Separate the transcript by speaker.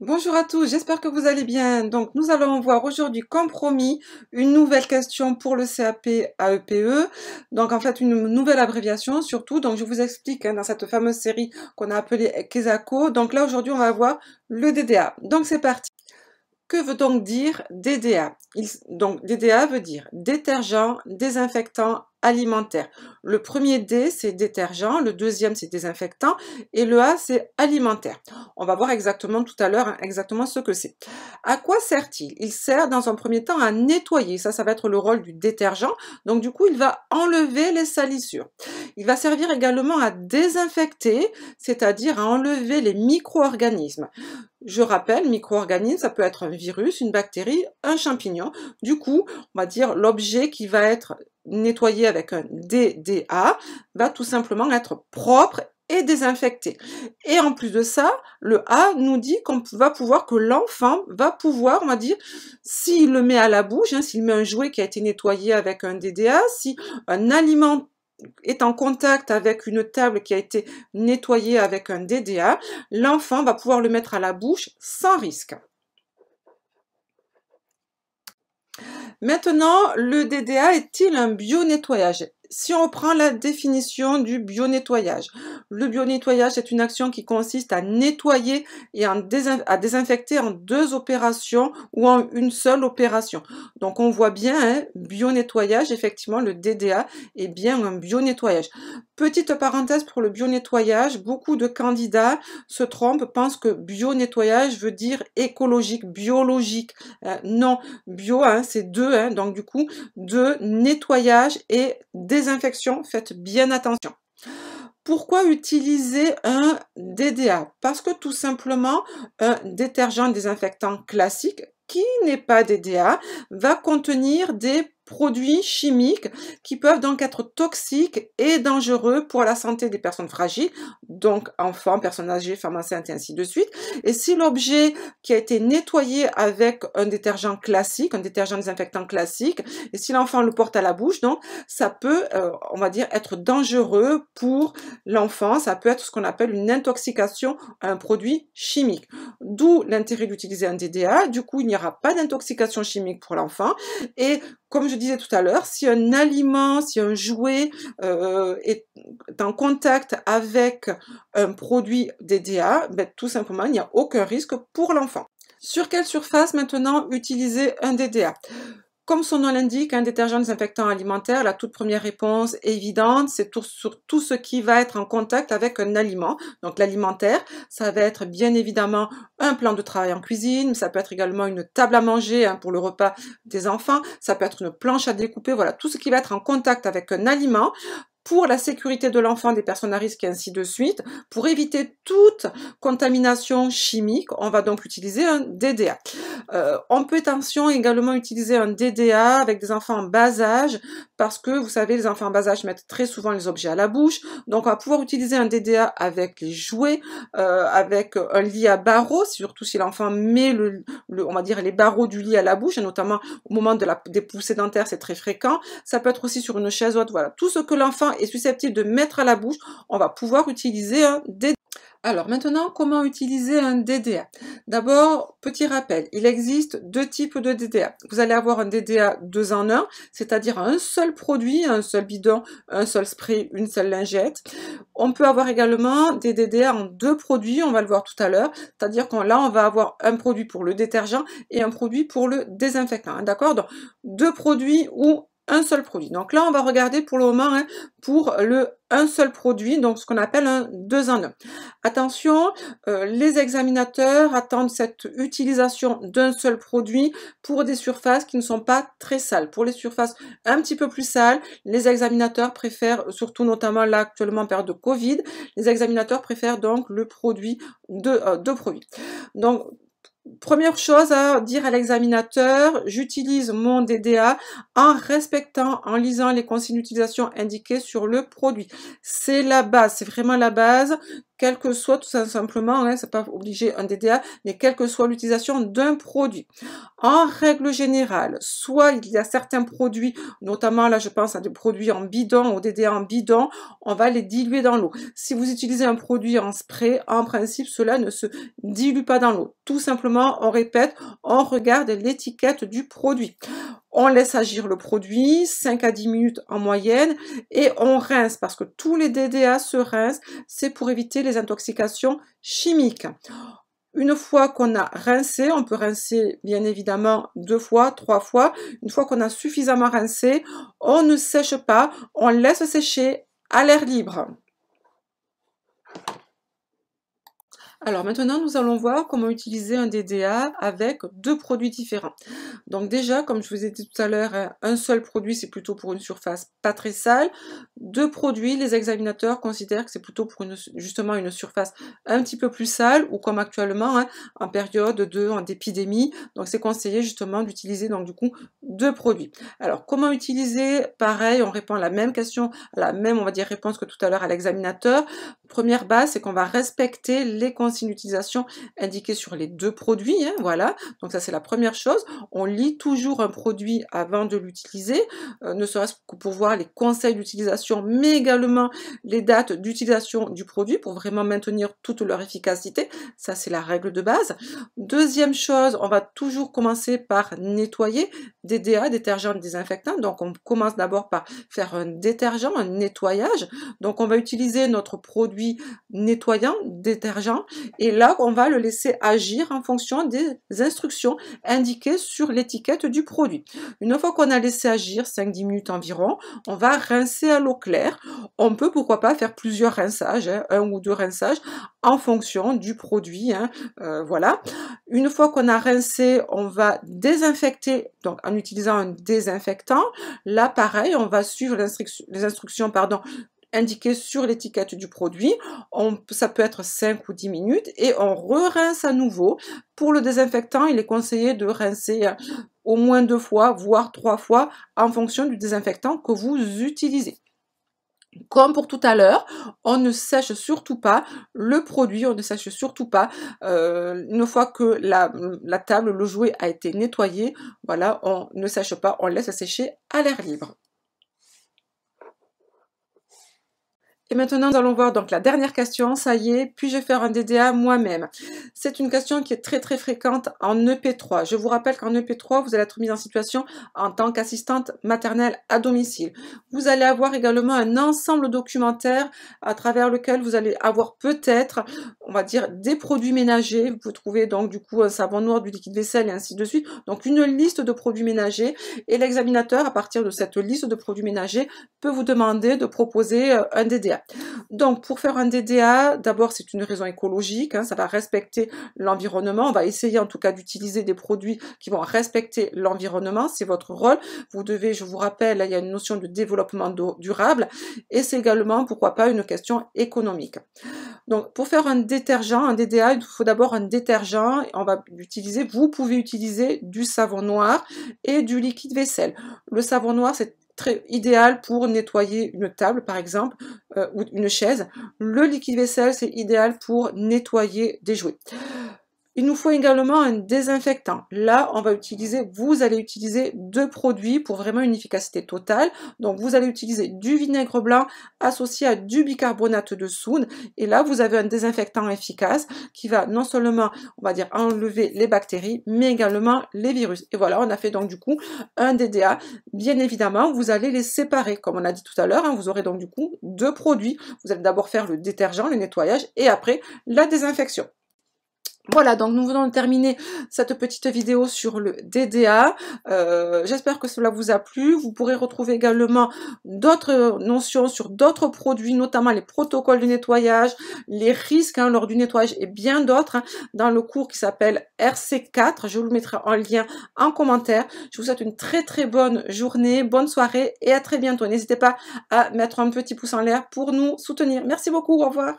Speaker 1: Bonjour à tous, j'espère que vous allez bien. Donc, nous allons voir aujourd'hui comme promis une nouvelle question pour le CAP AEPE. Donc, en fait, une nouvelle abréviation surtout. Donc, je vous explique dans cette fameuse série qu'on a appelée KESACO. Donc là, aujourd'hui, on va voir le DDA. Donc, c'est parti. Que veut donc dire DDA? Donc DDA veut dire détergent, désinfectant, alimentaire. Le premier D, c'est détergent, le deuxième, c'est désinfectant, et le A, c'est alimentaire. On va voir exactement tout à l'heure exactement ce que c'est. À quoi sert-il? Il sert dans un premier temps à nettoyer, ça va être le rôle du détergent, donc du coup, il va enlever les salissures. Il va servir également à désinfecter, c'est-à-dire à enlever les micro-organismes. Je rappelle, micro-organisme, ça peut être un virus, une bactérie, un champignon. Du coup, on va dire l'objet qui va être nettoyé avec un DDA va tout simplement être propre et désinfecté. Et en plus de ça, le A nous dit qu'on va pouvoir, que l'enfant va pouvoir, on va dire, s'il le met à la bouche, s'il met un jouet qui a été nettoyé avec un DDA, si un aliment est en contact avec une table qui a été nettoyée avec un DDA, l'enfant va pouvoir le mettre à la bouche sans risque. Maintenant, le DDA est-il un bio-nettoyage? Si on prend la définition du bio-nettoyage, le bio-nettoyage est une action qui consiste à nettoyer et à désinfecter en deux opérations ou en une seule opération. Donc on voit bien, bio-nettoyage, effectivement le DDA est bien un bio-nettoyage. Petite parenthèse pour le bio-nettoyage, beaucoup de candidats se trompent, pensent que bio-nettoyage veut dire écologique, biologique. Non, bio, c'est deux, donc du coup, de nettoyage et désinfection. Faites bien attention. Pourquoi utiliser un DDA? Parce que tout simplement, un détergent désinfectant classique qui n'est pas DDA va contenir des produits chimiques qui peuvent donc être toxiques et dangereux pour la santé des personnes fragiles, donc enfants, personnes âgées, femmes enceintes et ainsi de suite. Et si l'objet qui a été nettoyé avec un détergent classique, un détergent désinfectant classique, et si l'enfant le porte à la bouche, donc ça peut, on va dire, être dangereux pour l'enfant. Ça peut être ce qu'on appelle une intoxication à un produit chimique. D'où l'intérêt d'utiliser un DDA. Du coup, il n'y aura pas d'intoxication chimique pour l'enfant. Et comme je disais tout à l'heure, si un aliment, si un jouet est en contact avec un produit DDA, ben, tout simplement, il n'y a aucun risque pour l'enfant. Sur quelle surface maintenant utiliser un DDA? Comme son nom l'indique, un détergent désinfectant alimentaire, la toute première réponse évidente, c'est sur tout ce qui va être en contact avec un aliment. Donc l'alimentaire, ça va être bien évidemment un plan de travail en cuisine, ça peut être également une table à manger pour le repas des enfants, ça peut être une planche à découper, voilà, tout ce qui va être en contact avec un aliment pour la sécurité de l'enfant, des personnes à risque et ainsi de suite. Pour éviter toute contamination chimique, on va donc utiliser un DDA. On peut attention également utiliser un DDA avec des enfants en bas âge parce que vous savez les enfants en bas âge mettent très souvent les objets à la bouche, donc on va pouvoir utiliser un DDA avec les jouets, avec un lit à barreaux, surtout si l'enfant met on va dire les barreaux du lit à la bouche, et notamment au moment des poussées dentaires c'est très fréquent. Ça peut être aussi sur une chaise haute, voilà, tout ce que l'enfant est susceptible de mettre à la bouche, on va pouvoir utiliser un DDA. Alors maintenant, comment utiliser un DDA? D'abord, petit rappel, il existe deux types de DDA. Vous allez avoir un DDA 2 en 1, c'est-à-dire un seul produit, un seul bidon, un seul spray, une seule lingette. On peut avoir également des DDA en deux produits, on va le voir tout à l'heure, c'est-à-dire qu'on là, on va avoir un produit pour le détergent et un produit pour le désinfectant, d'accord? Donc, deux produits ou un seul produit. Donc là, on va regarder pour le moment pour le un seul produit, donc ce qu'on appelle un 2 en 1. Attention, les examinateurs attendent cette utilisation d'un seul produit pour des surfaces qui ne sont pas très sales. Pour les surfaces un petit peu plus sales, les examinateurs préfèrent, surtout notamment là actuellement en période de Covid, les examinateurs préfèrent donc le produit deux produits. Donc, première chose à dire à l'examinateur, j'utilise mon DDA en respectant, en lisant les consignes d'utilisation indiquées sur le produit. C'est la base, c'est vraiment la base. quel que soit tout simplement, hein, c'est pas obligé un DDA, mais quelle que soit l'utilisation d'un produit. En règle générale, soit il y a certains produits, notamment là je pense à des produits en bidon, au DDA en bidon, on va les diluer dans l'eau. Si vous utilisez un produit en spray, en principe cela ne se dilue pas dans l'eau. Tout simplement, on répète, on regarde l'étiquette du produit. On laisse agir le produit, 5 à 10 minutes en moyenne, et on rince, parce que tous les DDA se rincent, c'est pour éviter les intoxications chimiques. Une fois qu'on a rincé, on peut rincer bien évidemment 2 fois, 3 fois. Une fois qu'on a suffisamment rincé, on ne sèche pas, on laisse sécher à l'air libre. Alors maintenant, nous allons voir comment utiliser un DDA avec 2 produits différents. Donc déjà, comme je vous ai dit tout à l'heure, un seul produit, c'est plutôt pour une surface pas très sale. 2 produits, les examinateurs considèrent que c'est plutôt pour justement une surface un petit peu plus sale, ou comme actuellement, hein, en période d'épidémie. Donc c'est conseillé justement d'utiliser donc du coup 2 produits. Alors comment utiliser? Pareil, on répond à la même question, à la même on va dire réponse que tout à l'heure à l'examinateur. Première base, c'est qu'on va respecter les consignes d'utilisation indiquées sur les 2 produits, hein, voilà. Donc ça c'est la première chose. On lit toujours un produit avant de l'utiliser, ne serait-ce que pour voir les conseils d'utilisation, mais également les dates d'utilisation du produit pour vraiment maintenir toute leur efficacité. Ça c'est la règle de base. Deuxième chose, on va toujours commencer par nettoyer. DDA, détergent désinfectant. Donc on commence d'abord par faire un détergent, un nettoyage. Donc on va utiliser notre produit nettoyant, détergent, et là on va le laisser agir en fonction des instructions indiquées sur l'étiquette du produit. Une fois qu'on a laissé agir 5-10 minutes environ, on va rincer à l'eau claire. On peut pourquoi pas faire plusieurs rinçages, hein, 1 ou 2 rinçages en fonction du produit, hein, voilà. Une fois qu'on a rincé, on va désinfecter, donc en utilisant un désinfectant. Là pareil, on va suivre les instructions indiquées sur l'étiquette du produit. Ça peut être 5 ou 10 minutes et on re-rince à nouveau. Pour le désinfectant, il est conseillé de rincer au moins 2 fois, voire 3 fois, en fonction du désinfectant que vous utilisez. Comme pour tout à l'heure, on ne sèche surtout pas le produit, on ne sèche surtout pas une fois que la table, le jouet a été nettoyé, voilà, on ne sèche pas, on laisse sécher à l'air libre. Et maintenant, nous allons voir donc la dernière question. Ça y est, puis-je faire un DDA moi-même? C'est une question qui est très très fréquente en EP3. Je vous rappelle qu'en EP3, vous allez être mise en situation en tant qu'assistante maternelle à domicile. Vous allez avoir également un ensemble documentaire à travers lequel vous allez avoir peut-être, on va dire, des produits ménagers. Vous pouvez trouver donc du coup un savon noir, du liquide vaisselle et ainsi de suite. Donc une liste de produits ménagers, et l'examinateur, à partir de cette liste de produits ménagers, peut vous demander de proposer un DDA. Donc pour faire un DDA, d'abord c'est une raison écologique, hein, ça va respecter l'environnement. On va essayer en tout cas d'utiliser des produits qui vont respecter l'environnement, c'est votre rôle. Vous devez, je vous rappelle, là, il y a une notion de développement durable, et c'est également, pourquoi pas, une question économique. Donc pour faire un détergent, un DDA, il faut d'abord un détergent. On va utiliser, vous pouvez utiliser du savon noir et du liquide vaisselle. Le savon noir, c'est très idéal pour nettoyer une table par exemple, ou une chaise. Le liquide vaisselle, c'est idéal pour nettoyer des jouets. Il nous faut également un désinfectant. Là, vous allez utiliser 2 produits pour vraiment une efficacité totale. Donc, vous allez utiliser du vinaigre blanc associé à du bicarbonate de soude. Et là, vous avez un désinfectant efficace qui va non seulement, on va dire, enlever les bactéries, mais également les virus. Et voilà, on a fait donc du coup un DDA. Bien évidemment, vous allez les séparer. Comme on a dit tout à l'heure, hein, vous aurez donc du coup 2 produits. Vous allez d'abord faire le détergent, le nettoyage, et après la désinfection. Voilà, donc nous venons de terminer cette petite vidéo sur le DDA. J'espère que cela vous a plu. Vous pourrez retrouver également d'autres notions sur d'autres produits, notamment les protocoles de nettoyage, les risques lors du nettoyage et bien d'autres dans le cours qui s'appelle RC4. Je vous le mettrai en lien en commentaire. Je vous souhaite une très très bonne journée, bonne soirée et à très bientôt. N'hésitez pas à mettre un petit pouce en l'air pour nous soutenir. Merci beaucoup, au revoir.